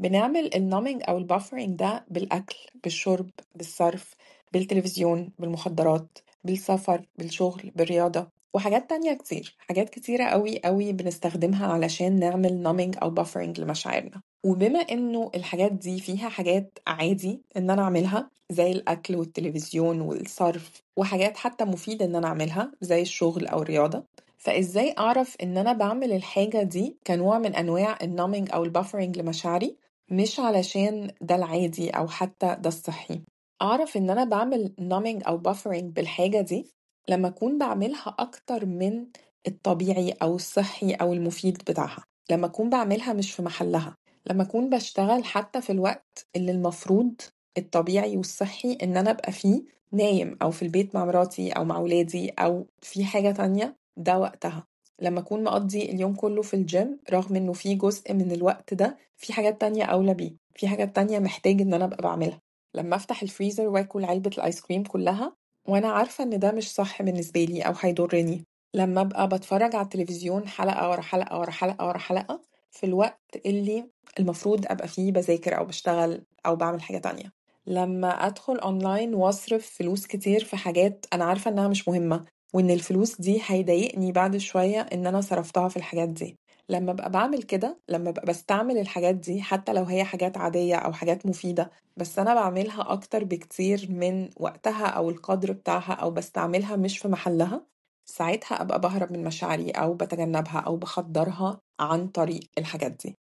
بنعمل النومينج أو البافرينج ده بالأكل، بالشرب، بالصرف، بالتلفزيون، بالمخدرات، بالسفر، بالشغل، بالرياضة، وحاجات تانية كتير. حاجات كتيرة قوي بنستخدمها علشان نعمل نومينج أو بافرينج لمشاعرنا. وبما إنه الحاجات دي فيها حاجات عادي إن أنا أعملها زي الأكل والتلفزيون والصرف، وحاجات حتى مفيدة إن أنا أعملها زي الشغل أو الرياضة، فإزاي أعرف إن أنا بعمل الحاجة دي كنوع من أنواع النومينج أو البافرينج لمشاعري، مش علشان ده العادي أو حتى ده الصحي؟ أعرف إن أنا بعمل numbing أو buffering بالحاجة دي لما أكون بعملها أكتر من الطبيعي أو الصحي أو المفيد بتاعها، لما أكون بعملها مش في محلها، لما أكون بشتغل حتى في الوقت اللي المفروض الطبيعي والصحي إن أنا أبقى فيه نايم أو في البيت مع مراتي أو مع ولادي أو في حاجة تانية، ده وقتها. لما أكون مقضي اليوم كله في الجيم رغم إنه في جزء من الوقت ده في حاجات تانية أولى بيه، في حاجات تانية محتاج إن أنا أبقى بعملها. لما أفتح الفريزر وآكل علبة الآيس كريم كلها وأنا عارفة إن ده مش صح بالنسبة لي أو هيضرني. لما أبقى بتفرج على التلفزيون حلقة ورا حلقة ورا حلقة ورا حلقة في الوقت اللي المفروض أبقى فيه بذاكر أو بشتغل أو بعمل حاجة تانية. لما أدخل أونلاين وأصرف فلوس كتير في حاجات أنا عارفة إنها مش مهمة، وإن الفلوس دي هيضايقني بعد شوية إن أنا صرفتها في الحاجات دي. لما ببقى بعمل كده، لما ببقى بستعمل الحاجات دي حتى لو هي حاجات عادية أو حاجات مفيدة بس أنا بعملها أكتر بكتير من وقتها أو القدر بتاعها أو بستعملها مش في محلها، ساعتها أبقى بهرب من مشاعري أو بتجنبها أو بخدرها عن طريق الحاجات دي.